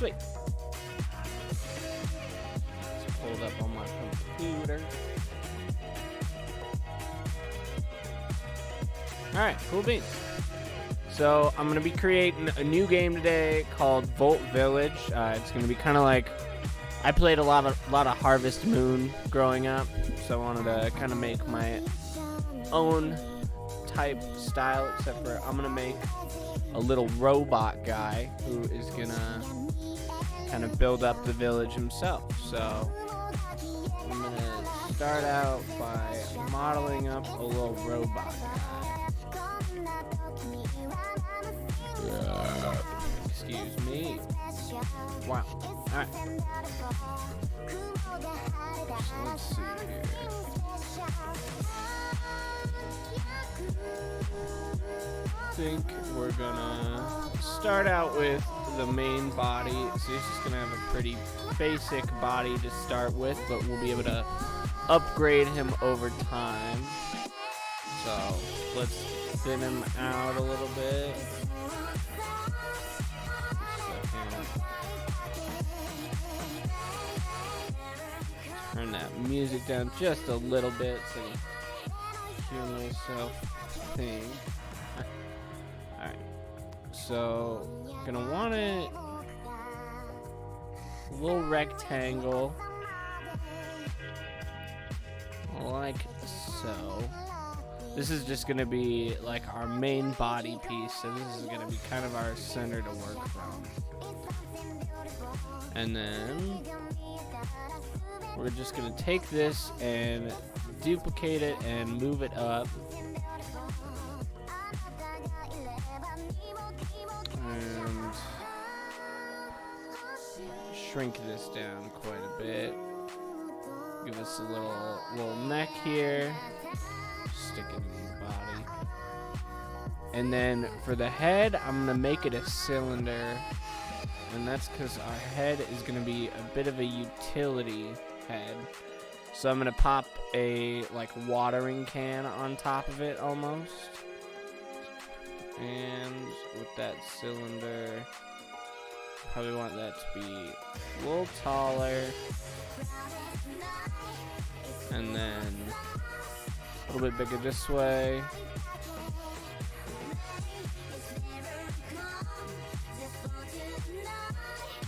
Sweet. It's pulled up on my computer. Alright, cool beans. So I'm going to be creating a new game today called Volt Village. It's going to be kind of like, I played a lot of Harvest Moon growing up, so I wanted to kind of make my own type style, except for I'm going to make a little robot guy who is going to kind of build up the village himself. So I'm going to start out by modeling up a little robot guy. Excuse me. Wow. Alright. So let's see here. I think we're gonna start out with the main body. So he's just gonna have a pretty basic body to start with, but we'll be able to upgrade him over time. So let's thin him out a little bit. Turn that music down just a little bit so I can hear myself think. Alright, so gonna want it a little rectangle like so. This is just gonna be like our main body piece, so this is gonna be kind of our center to work from. And then we're just gonna take this and duplicate it and move it up. And shrink this down quite a bit. Give us a little neck here. Stick it in the body. And then for the head, I'm gonna make it a cylinder. And that's because our head is gonna be a bit of a utility head. So I'm gonna pop a like watering can on top of it almost. And with that cylinder, probably want that to be a little taller. And then a little bit bigger this way.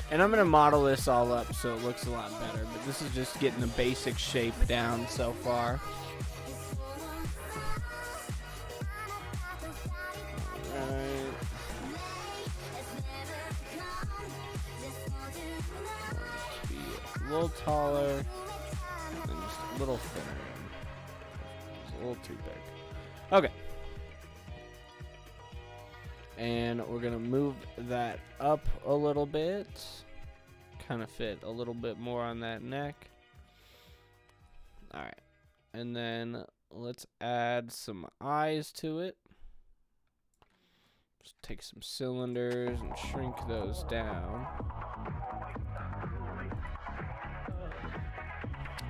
And I'm going to model this all up so it looks a lot better, but this is just getting the basic shape down so far. Alright. Be a little taller and just a little thinner. It's a little too big. Okay. And we're going to move that up a little bit. Kind of fit a little bit more on that neck. Alright. And then let's add some eyes to it. Just take some cylinders and shrink those down.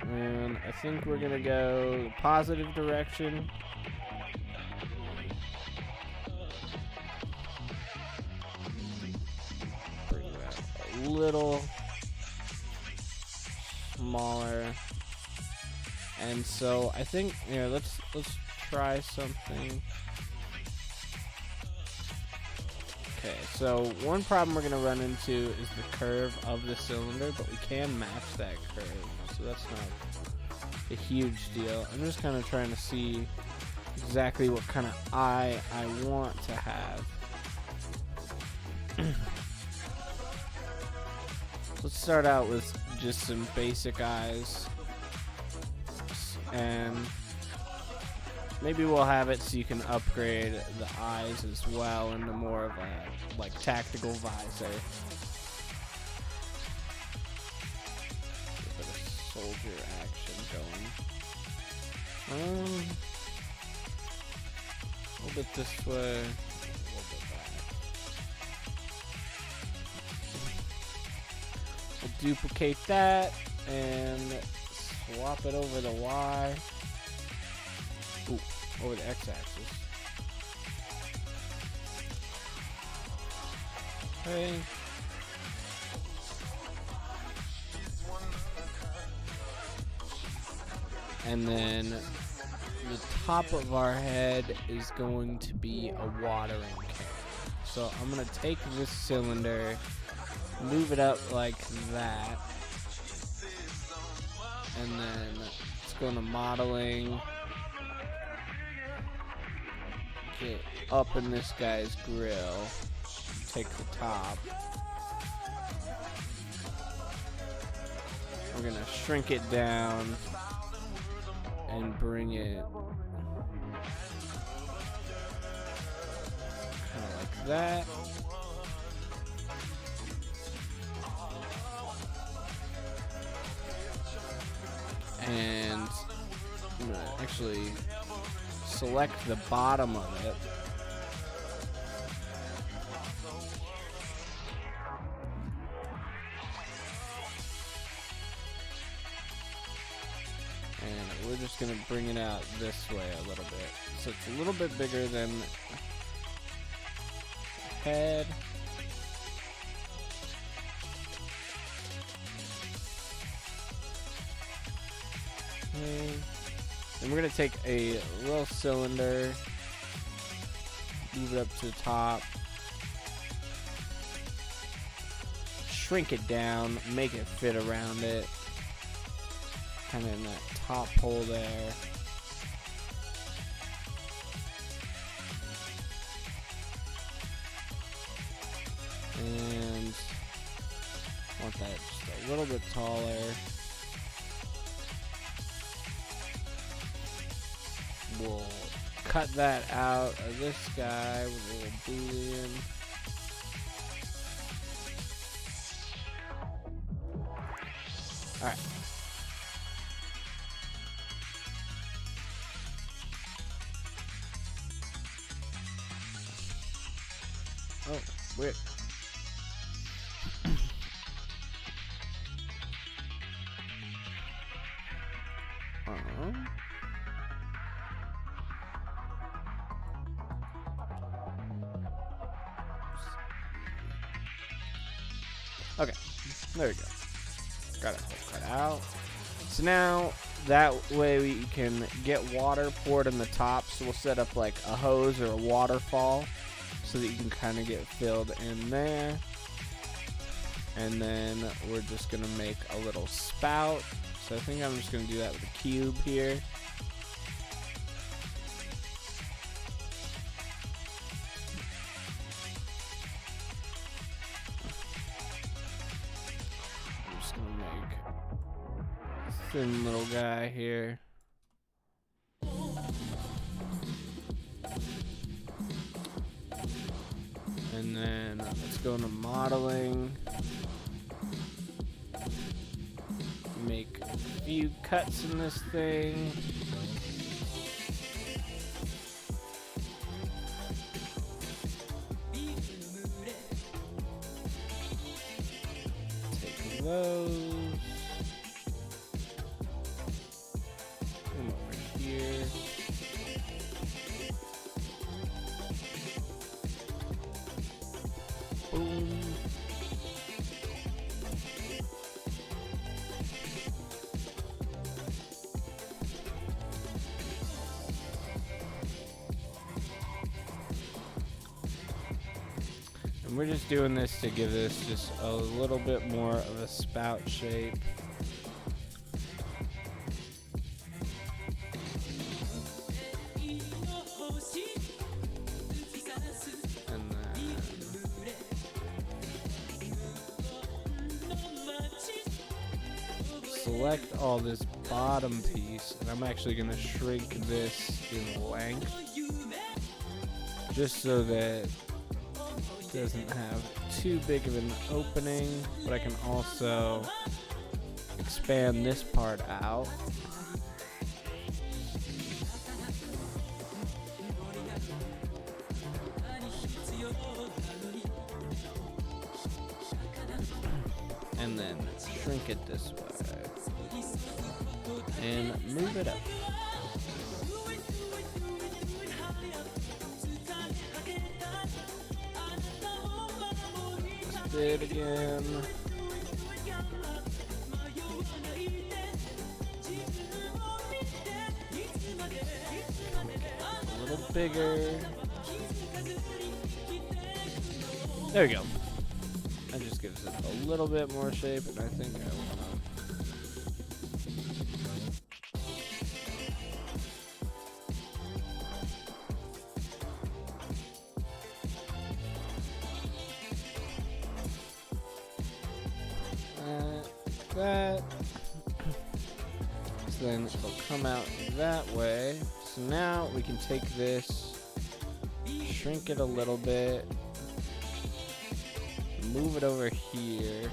And I think we're going to go the positive direction. Bring that a little smaller. And so I think, yeah, let's try something. Okay, so one problem we're going to run into is the curve of the cylinder, but we can match that curve, so that's not a huge deal. I'm just kind of trying to see exactly what kind of eye I want to have. Let's start out with just some basic eyes, and maybe we'll have it so you can upgrade the eyes as well into more of a like tactical visor. A bit of soldier action going. A little bit this way, a little bit back. We'll duplicate that and swap it over the Y. Ooh, over the X-axis. Okay. And then the top of our head is going to be a watering can. So I'm going to take this cylinder, move it up like that, and then let's go to modeling, get up in this guy's grill, take the top. We're going to shrink it down and bring it kind of like that. And I'm gonna actually select the bottom of it. And we're just gonna bring it out this way a little bit. So it's a little bit bigger than the head. Okay. And we're gonna take a little cylinder, move it up to the top, shrink it down, make it fit around it, kind of in that top hole there. And want that just a little bit taller. We'll cut that out of this guy with a little boolean. Alright. Oh, weird. Okay, there we go. Got it all cut out. So now that way we can get water poured in the top. So we'll set up like a hose or a waterfall so that you can kind of get filled in there. And then we're just gonna make a little spout. So I think I'm just gonna do that with a cube here. Thin little guy here. And then let's go into modeling. Make a few cuts in this thing. Take those. Boom. And we're just doing this to give this just a little bit more of a spout shape. Select all this bottom piece, and I'm actually going to shrink this in length just so that it doesn't have too big of an opening, but I can also expand this part out. And then shrink it this way. And move it up. Spit again. bigger. There we go. That just gives it a little bit more shape, and I think I want to. That. So then it'll come out that way. So now we can take this, shrink it a little bit, move it over here.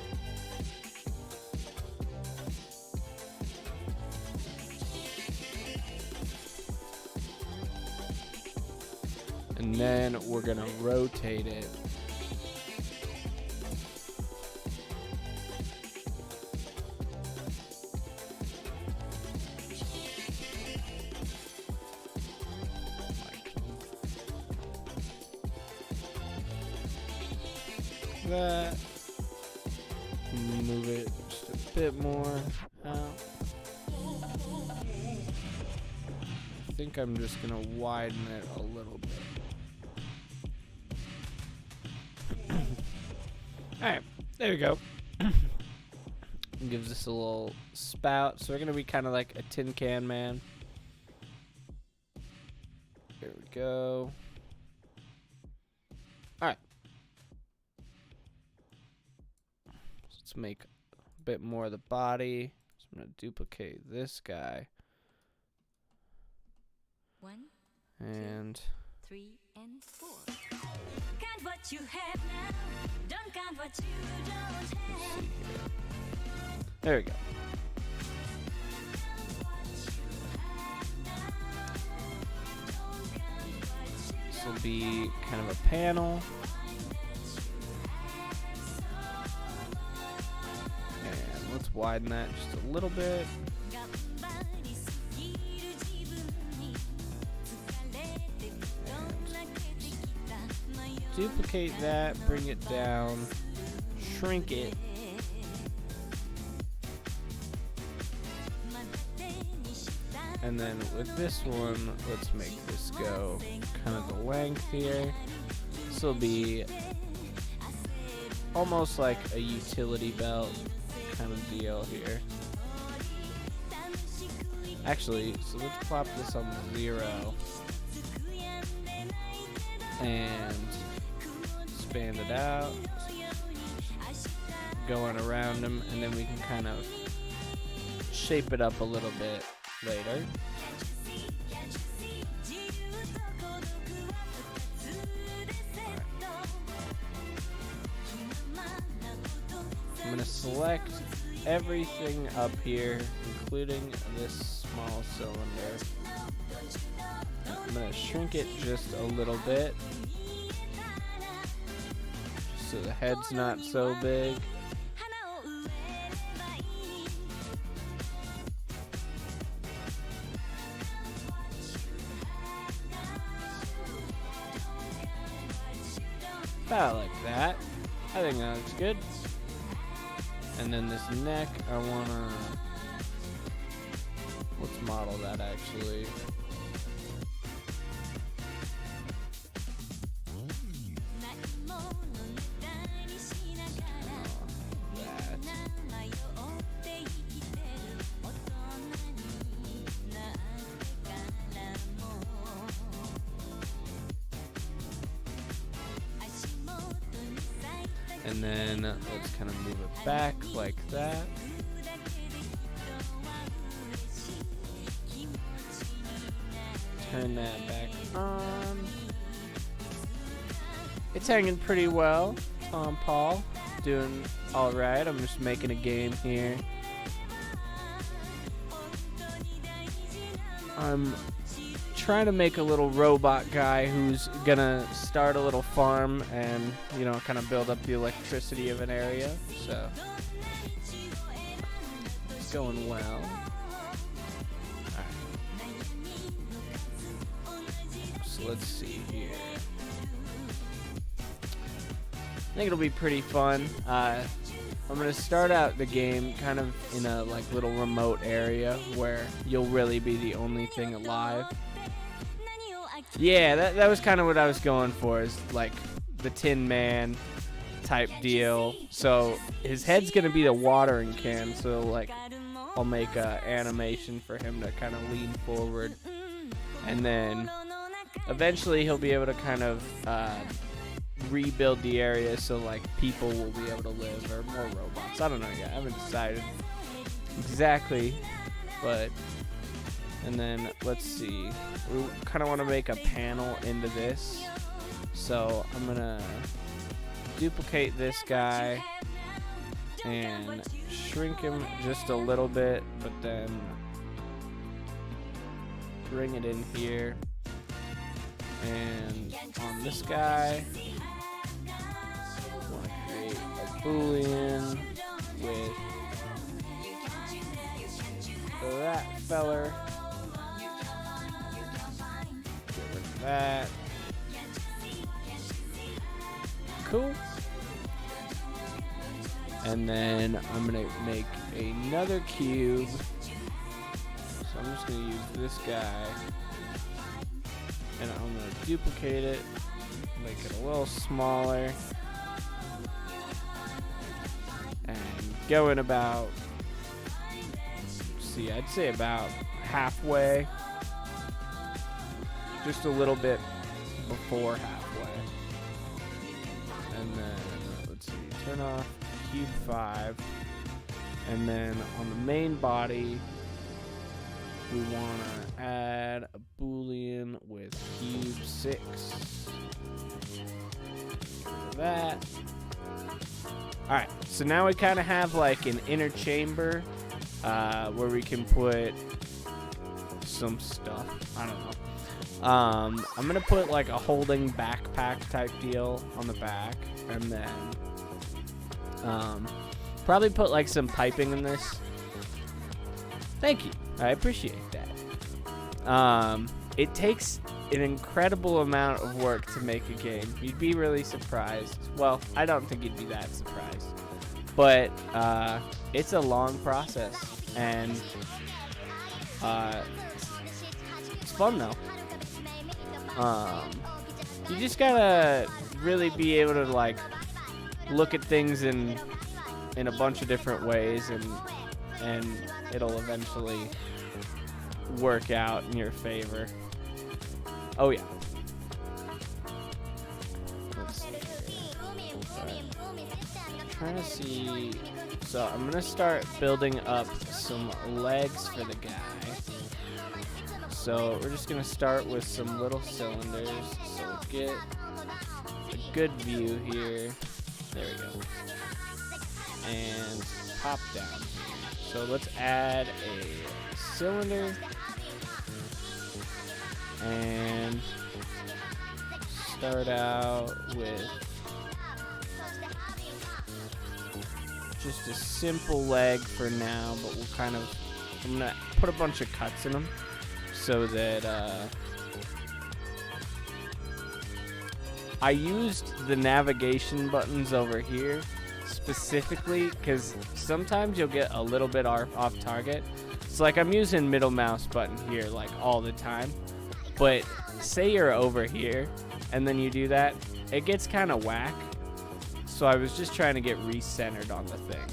And then we're gonna rotate it. That, move it just a bit more out. I think I'm just gonna widen it a little bit. Alright, there we go. Gives us a little spout, so we're gonna be kind of like a tin can man. There we go. Alright. Let's make a bit more of the body. So I'm going to duplicate this guy. 1, and 2, 3, and 4. Count what you have now. Don't count what you don't have. There we go. This will be kind of a panel. Let's widen that just a little bit. Duplicate that, bring it down, shrink it. And then with this one, let's make this go kind of the length here. This will be almost like a utility belt kind of deal here. Actually, so let's plop this on 0 and expand it out, going around them, and then we can kind of shape it up a little bit later. I'm going to select everything up here, including this small cylinder. I'm going to shrink it just a little bit so the head's not so big. About like that. I think that looks good. And then this neck, I wanna, let's model that actually. And then let's kind of move it back like that. Turn that back on. It's hanging pretty well. Paul, doing all right. I'm just making a game here. I'm trying to make a little robot guy who's gonna start a little farm and, you know, kind of build up the electricity of an area. So it's going well. So let's see here. I think it'll be pretty fun. I'm gonna start out the game kind of in a like little remote area where you'll really be the only thing alive. Yeah, that was kind of what I was going for, is like the Tin Man type deal. So his head's gonna be the watering can, so like I'll make a animation for him to kind of lean forward, and then eventually he'll be able to kind of rebuild the area so like people will be able to live, or more robots. I don't know yet. I haven't decided exactly, but and then let's see. We kind of want to make a panel into this, so I'm gonna duplicate this guy and shrink him just a little bit, but then bring it in here. And on this guy, I want to create a boolean with that feller. Get rid of that. Cool. And then I'm gonna make another cube. So I'm just gonna use this guy, and I'm gonna duplicate it, make it a little smaller, and go in about, see, I'd say about halfway, just a little bit before halfway. And then let's see, turn off cube 5, and then on the main body we want to add a boolean with cube 6. That. Alright, so now we kind of have like an inner chamber where we can put some stuff. I don't know. I'm gonna put like a holding backpack type deal on the back, and then probably put like some piping in this. Thank you, I appreciate that. It takes an incredible amount of work to make a game. You'd be really surprised. Well, I don't think you'd be that surprised, but it's a long process, and it's fun though. You just gotta really be able to like look at things in a bunch of different ways, and it'll eventually work out in your favor. Oh yeah. Let's see here. Trying to see. So I'm gonna start building up some legs for the guy. So we're just gonna start with some little cylinders. So we'll get a good view here. There we go. And pop down. So let's add a cylinder and start out with just a simple leg for now, but we'll kind of, I'm gonna put a bunch of cuts in them so that I used the navigation buttons over here specifically because sometimes you'll get a little bit off target. So like I'm using middle mouse button here like all the time, but say you're over here and then you do that, it gets kind of whack. So I was just trying to get recentered on the thing.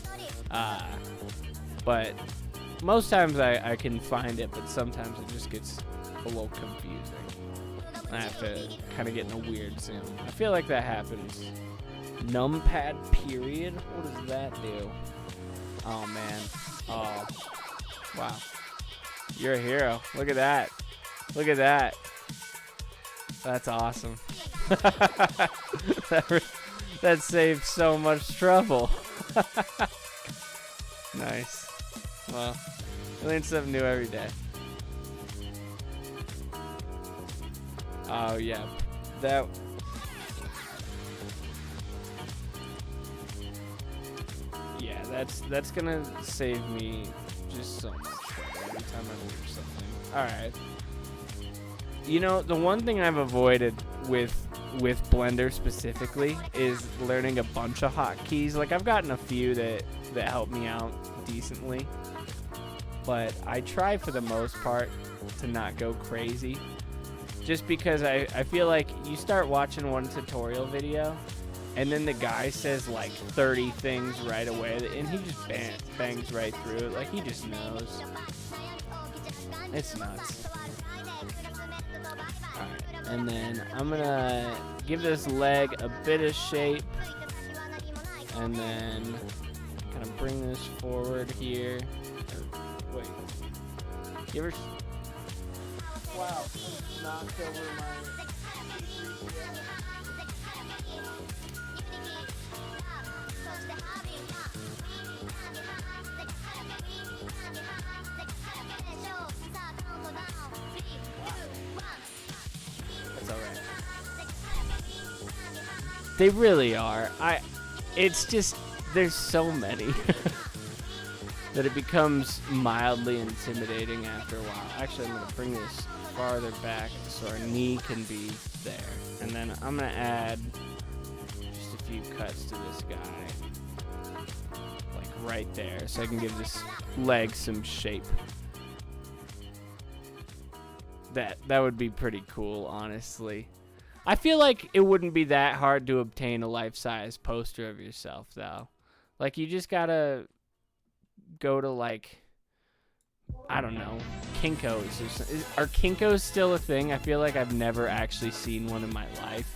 But most times I can find it, but sometimes it just gets a little confusing. I have to kind of get in a weird zoom. I feel like that happens. Numpad period? What does that do? Oh man. Oh. Wow. You're a hero. Look at that. Look at that. That's awesome. That saved so much trouble. Nice. Well, I learn something new every day. Oh yeah, that. Yeah, that's gonna save me just so much trouble every time I do something. All right. You know, the one thing I've avoided with Blender specifically is learning a bunch of hotkeys. Like I've gotten a few that help me out decently, but I try for the most part to not go crazy, just because I feel like you start watching one tutorial video, and then the guy says like 30 things right away, and he just bangs right through it. Like, he just knows. It's nuts. Alright, and then I'm gonna give this leg a bit of shape, and then kind of bring this forward here. Wait. Give her. Wow, knocked over my. That's alright. They really are. It's just, there's so many that it becomes mildly intimidating after a while. Actually, I'm gonna bring this farther back so our knee can be there. And then I'm gonna add just a few cuts to this guy. Like right there, so I can give this leg some shape. That would be pretty cool, honestly. I feel like it wouldn't be that hard to obtain a life-size poster of yourself, though. Like, you just gotta go to, like, I don't know, Kinko's or something. Are Kinko's still a thing? I feel like I've never actually seen one in my life.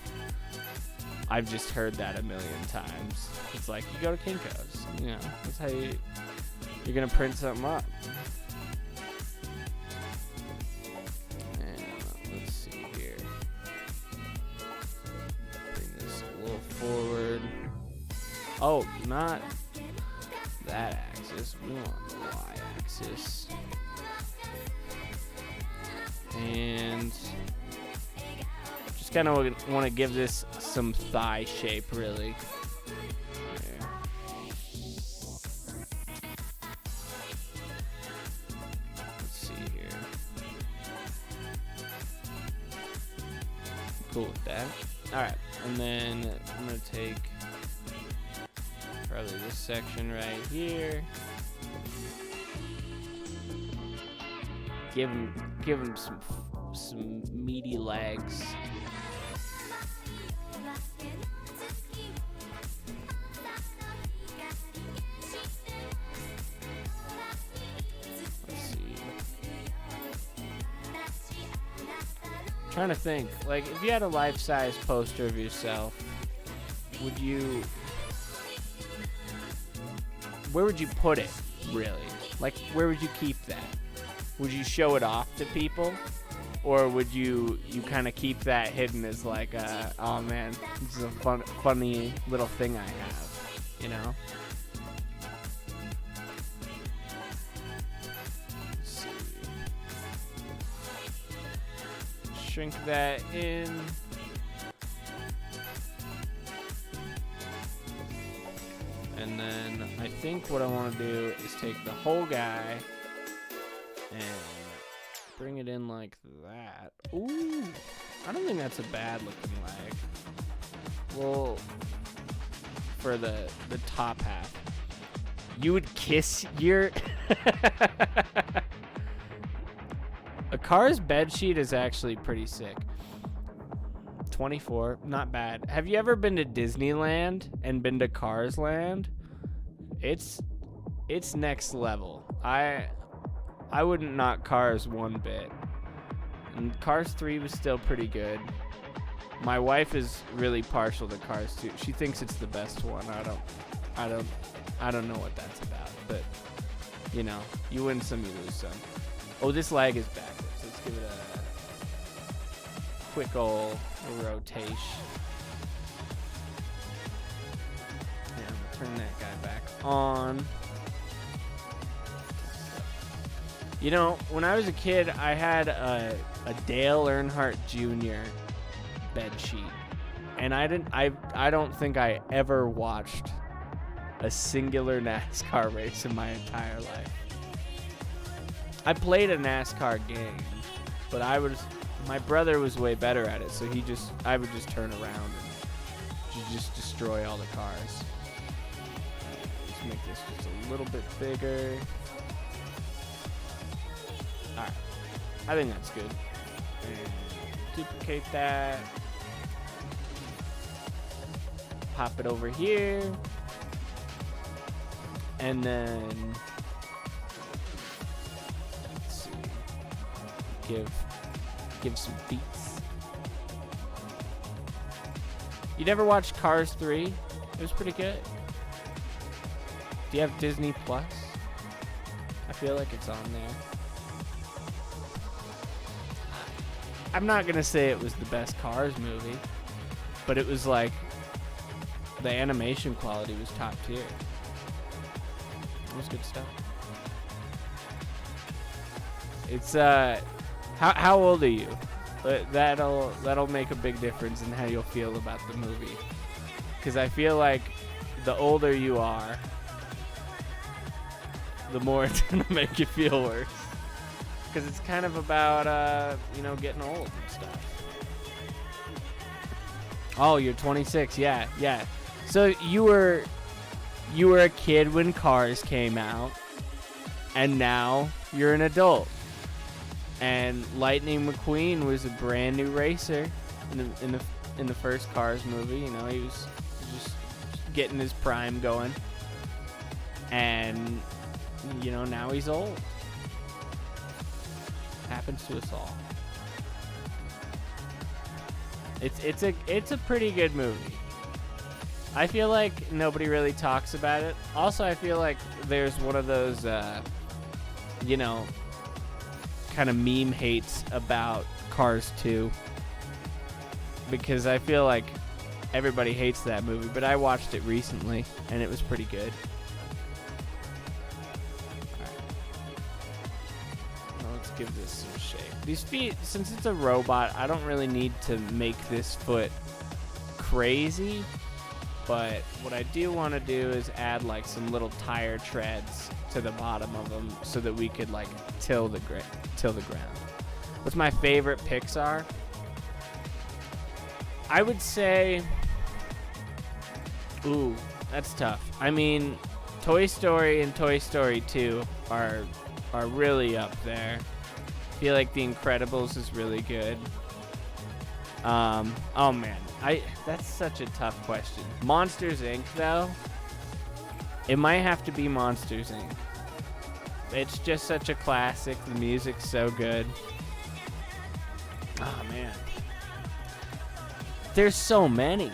I've just heard that a million times. It's like, you go to Kinko's. You know, that's how you're gonna print something up. And let's see here. Bring this a little forward. Oh, not that axis. We want the y-axis. And just kind of want to give this some thigh shape, really. There. Let's see here. Cool with that. Alright, and then I'm going to take probably this section right here. Give him some meaty legs. Let's see. Trying to think, like, if you had a life-size poster of yourself, where would you put it, really? Like, where would you keep that? Would you show it off to people? Or would you kind of keep that hidden as like, oh man, this is a funny little thing I have, you know? Let's see. Shrink that in. And then I think what I want to do is take the whole guy and bring it in like that. Ooh, I don't think that's a bad looking leg. Well, for the top half, you would kiss your a car's bed sheet is actually pretty sick. 24, not bad. Have you ever been to Disneyland and been to Cars Land? It's next level. I wouldn't knock Cars one bit. And Cars 3 was still pretty good. My wife is really partial to Cars 2. She thinks it's the best one. I don't know what that's about, but you know, you win some, you lose some. Oh, this leg is backwards. Let's give it a quick old rotation. And turn that guy back on. You know, when I was a kid, I had a Dale Earnhardt Jr. bed sheet, and I don't think I ever watched a singular NASCAR race in my entire life. I played a NASCAR game, but my brother was way better at it, so I would just turn around and just destroy all the cars. Let's make this just a little bit bigger. Alright, I think that's good. And duplicate that. Pop it over here. And then let's see. Give some beats. You never watched Cars 3? It was pretty good. Do you have Disney Plus? I feel like it's on there. I'm not gonna say it was the best Cars movie, but it was like the animation quality was top tier. It was good stuff. It's how old are you? That'll make a big difference in how you'll feel about the movie. Because I feel like the older you are, the more it's gonna make you feel worse. Because it's kind of about getting old and stuff. Oh, you're 26. Yeah. So you were a kid when Cars came out, and now you're an adult. And Lightning McQueen was a brand new racer in the first Cars movie. You know, he was just getting his prime going, and now he's old. Happens to us all. It's a pretty good movie. I feel like nobody really talks about it. Also, I feel like there's one of those kind of meme hates about Cars 2, because I feel like everybody hates that movie, but I watched it recently and it was pretty good. Give this some shape. These feet, since it's a robot, I don't really need to make this foot crazy, but what I do want to do is add like some little tire treads to the bottom of them so that we could like till the ground. What's my favorite Pixar? I would say, ooh, that's tough. I mean, Toy Story and Toy Story 2 are really up there. I feel like The Incredibles is really good. Oh man, that's such a tough question. Monsters Inc. though, it might have to be Monsters Inc. It's just such a classic. The music's so good. Oh man, there's so many.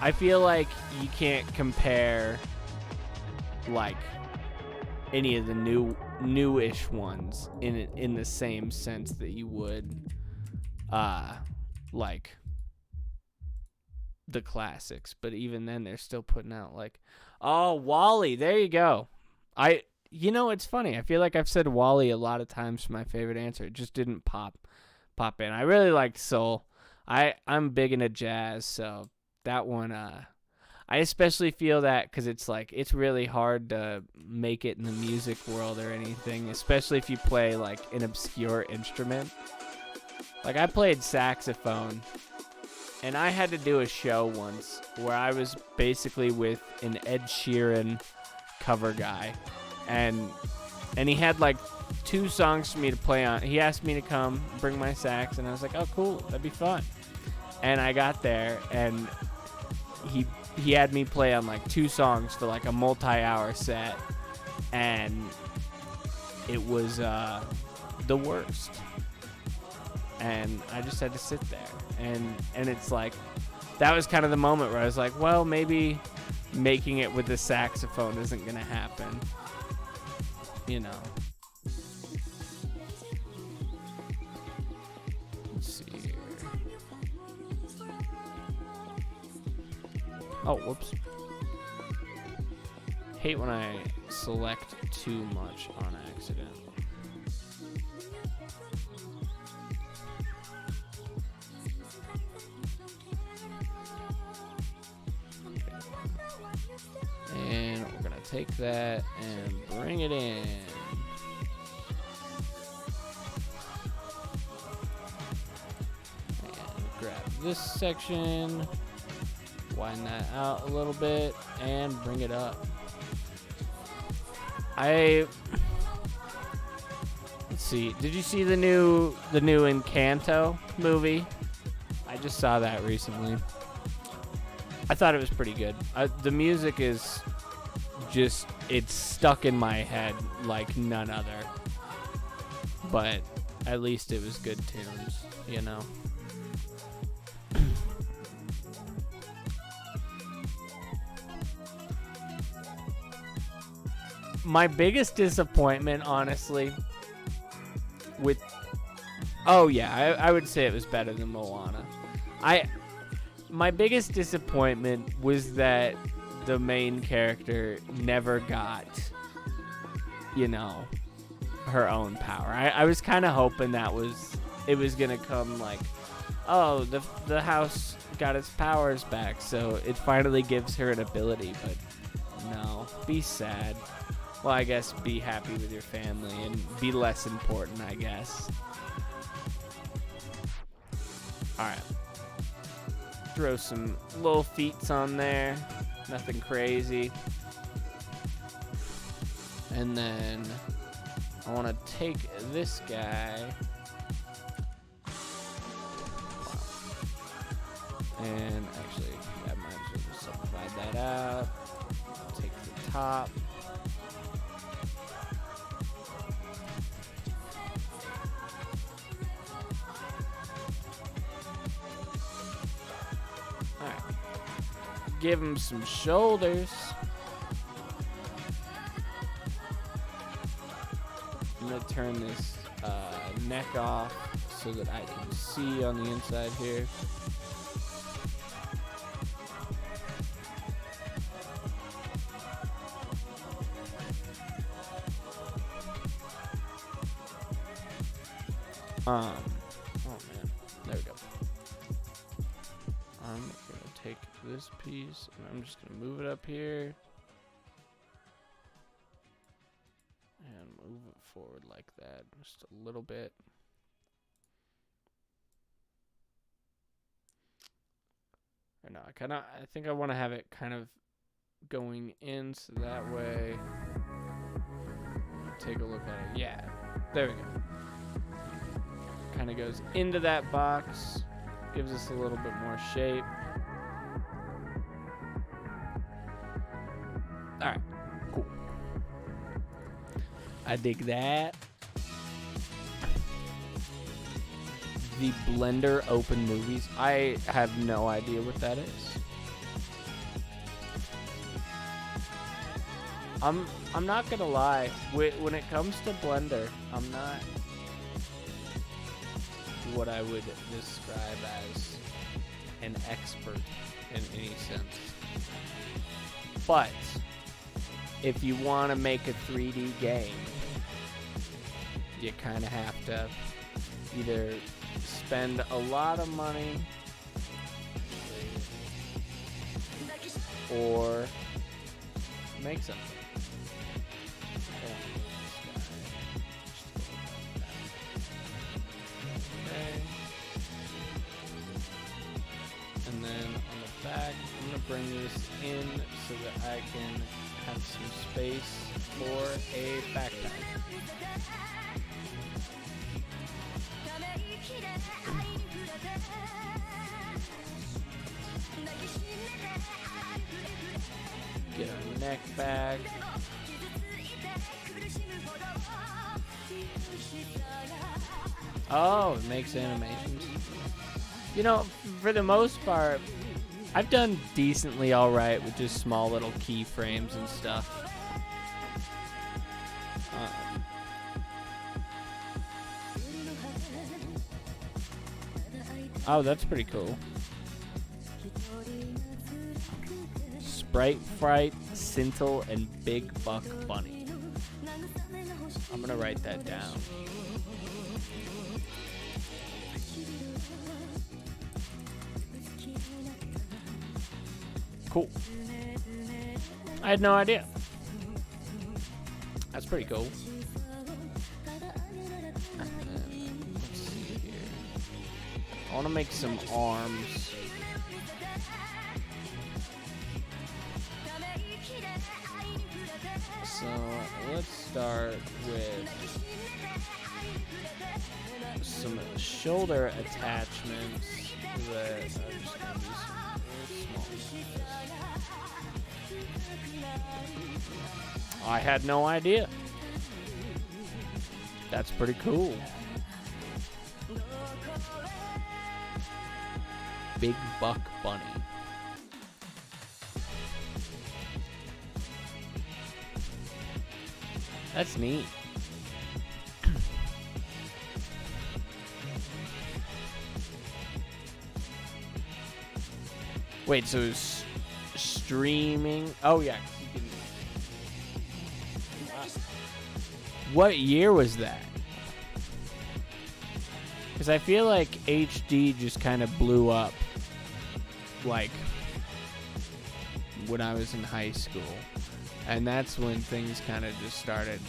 I feel like you can't compare like any of the newish ones in the same sense that you would like the classics, but even then they're still putting out like, oh, Wall-E, there you go. It's funny, I feel like I've said Wall-E a lot of times for my favorite answer. It just didn't pop in. I really liked Soul. I'm big into jazz, so that one I especially feel that because it's really hard to make it in the music world or anything, especially if you play like an obscure instrument. Like I played saxophone, and I had to do a show once where I was basically with an Ed Sheeran cover guy, and he had like 2 songs for me to play on. He asked me to come bring my sax, and I was like, oh cool, that'd be fun. And I got there, and he had me play on like 2 songs for like a multi-hour set, and it was the worst. And I just had to sit there, and it's like that was kind of the moment where I was like, well, maybe making it with the saxophone isn't gonna happen, Let's see here. Oh, whoops. Hate when I select too much on accident. And we're gonna take that and bring it in. And grab this section, widen that out a little bit, and bring it Let's see. Did you see the new Encanto movie? I just saw that recently. I thought it was pretty good. The music is just, it's stuck in my head like none other. But at least it was good tunes, you know. My biggest disappointment, honestly, with... Oh, yeah, I would say it was better than Moana. My biggest disappointment was that the main character never got, you know, her own power. I was kind of hoping that it was going to come like, oh, the house got its powers back, so it finally gives her an ability, but no. Be sad. Well, I guess be happy with your family and be less important, I guess. Alright. Throw some little feats on there. Nothing crazy. And then I want to take this guy. And actually, I might as well just subdivide that out. Take the top. Alright. Give him some shoulders. I'm going to turn this neck off so that I can see on the inside here. Oh man, there we go. I'm gonna take this piece and I'm just gonna move it up here and move it forward like that, just a little bit. Or no, I think I want to have it kind of going in so that way. Take a look at it. Yeah, there we go. Kind of goes into that box, gives us a little bit more shape. All right, cool. I dig that. The Blender Open Movies. I have no idea what that is. I'm not gonna lie. When it comes to Blender, I'm not what I would describe as an expert in any sense. But if you want to make a 3D game, you kind of have to either spend a lot of money or make something. And then on the back, I'm going to bring this in so that I can have some space for a backpack. Get our neck back. Oh, it makes animations. You know, for the most part, I've done decently alright with just small little keyframes and stuff. Oh, that's pretty cool. Sprite Fright, Sintle, and Big Buck Bunny. I'm gonna write that down. Cool. I had no idea. That's pretty cool. Let's see here. I want to make some arms. So let's start with some shoulder attachments that are just going to be some really small. I had no idea. That's pretty cool. Big Buck Bunny. That's neat. Wait, so it's streaming? Oh yeah. You can, what year was that? Because I feel like HD just kind of blew up, like, when I was in high school. And that's when things kind of just started.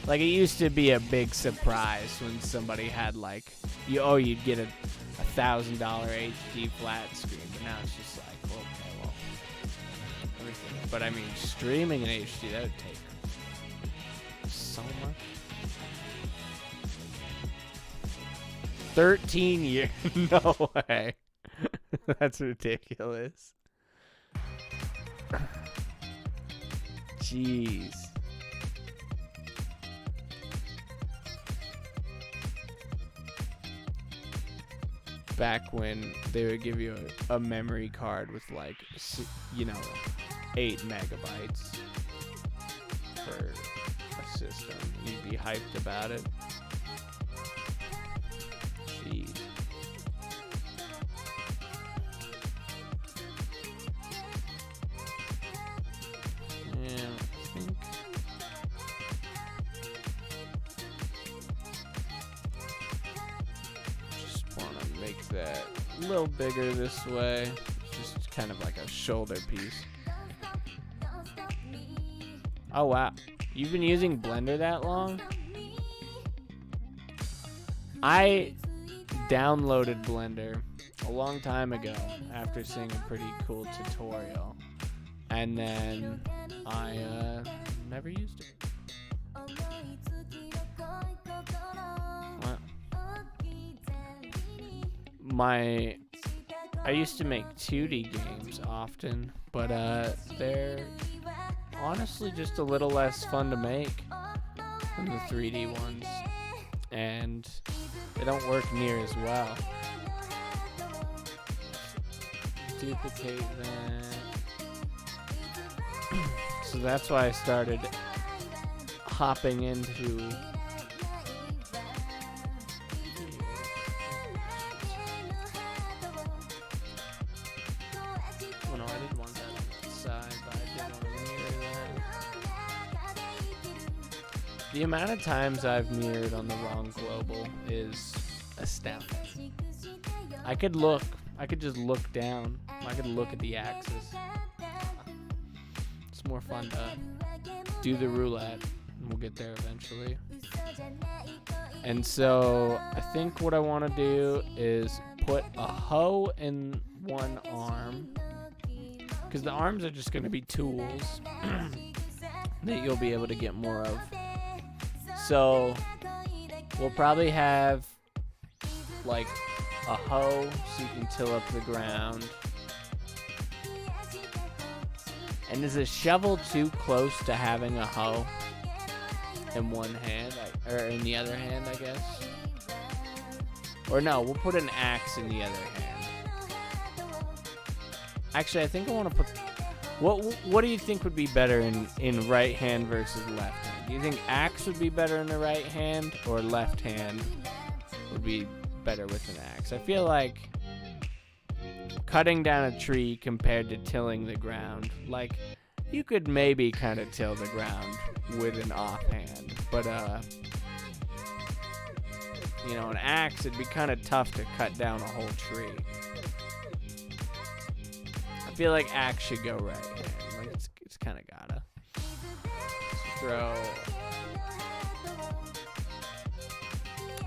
Like, it used to be a big surprise when somebody had, like, you'd get a $1,000 HD flat screen. But now it's just like, well, okay, well, everything. But I mean, streaming in HD, that would take so much. 13 years? No way. That's ridiculous. Jeez. Back when they would give you a memory card with, like, 8 megabytes for a system. You'd be hyped about it. Jeez. Yeah, I think. Just want to make that a little bigger this way. Just kind of like a shoulder piece. Oh wow. You've been using Blender that long? I downloaded Blender a long time ago after seeing a pretty cool tutorial. And then I never used it. Well, I used to make 2D games often, but they're honestly just a little less fun to make than the 3D ones, and they don't work near as well. Duplicate that. So that's why I started hopping into oh no, I didn't want that on that side, but I did want to mirror that. The amount of times I've mirrored on the wrong global is astounding. I could just look down. I could look at the axis. It's more fun to do the roulette, and we'll get there eventually. And so I think what I want to do is put a hoe in one arm, because the arms are just going to be tools that you'll be able to get more of. So we'll probably have like a hoe so you can till up the ground. And is a shovel too close to having a hoe in one hand, or in the other hand, I guess? Or no, we'll put an axe in the other hand. Actually, I think I want to put. What do you think would be better in right hand versus left hand? Do you think axe would be better in the right hand, or left hand would be better with an axe? I feel like cutting down a tree compared to tilling the ground, like, you could maybe kind of till the ground with an offhand, but an axe, it'd be kind of tough to cut down a whole tree. I feel like axe should go right hand. Like, it's kind of gotta. Let's throw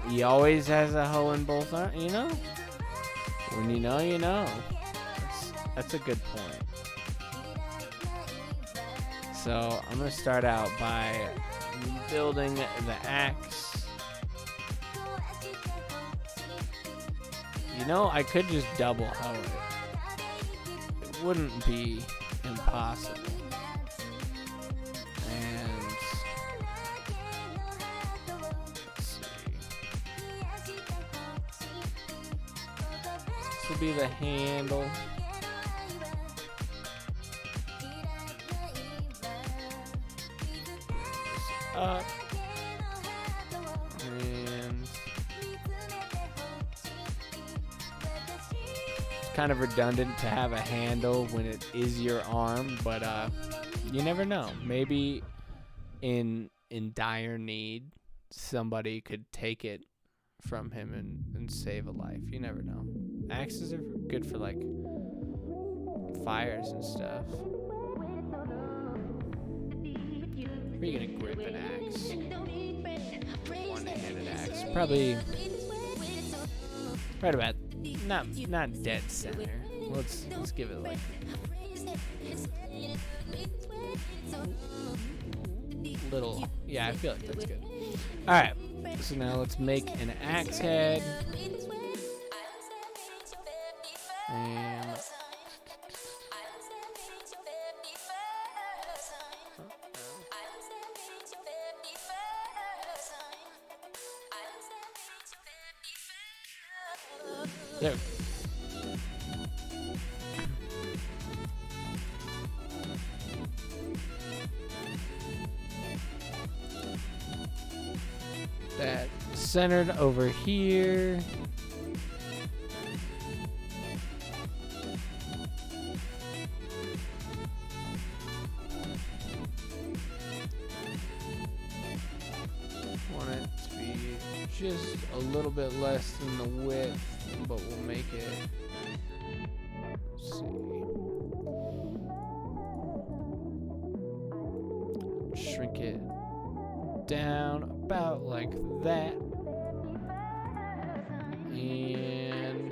He always has a hoe in both arms, you know? When you know, you know. That's a good point. So I'm gonna start out by building the axe. You know, I could just double hoe it. It wouldn't be impossible. And let's see. This will be the handle. Up. And it's kind of redundant to have a handle when it is your arm, but you never know. Maybe in dire need, somebody could take it from him and save a life. You never know. Axes are good for like fires and stuff. Where are you gonna grip an axe? One-handed axe. Probably right about not dead center. Let's give it like little. Yeah, I feel like that's good. All right. So now let's make an axe head. And there. That centered over here. Want it to be just a little bit less than the width, but we'll make it. Let's see. Shrink it down about like that. And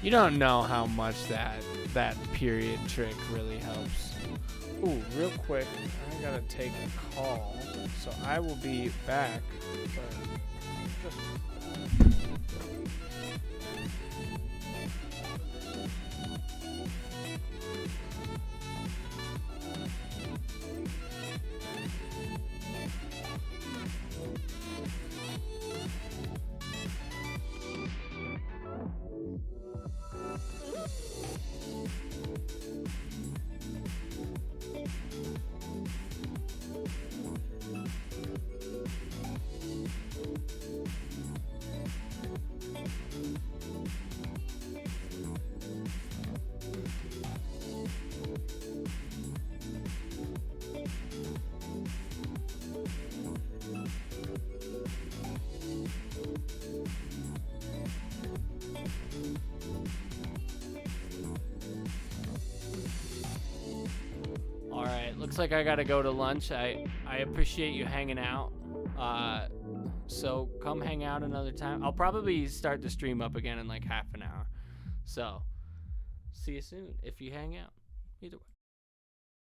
you don't know how much that period trick really helps. Ooh, real quick, I gotta take a call, so I will be back. But just looks like I gotta go to lunch. I appreciate you hanging out. So come hang out another time. I'll probably start the stream up again in like half an hour. So see you soon if you hang out. Either way.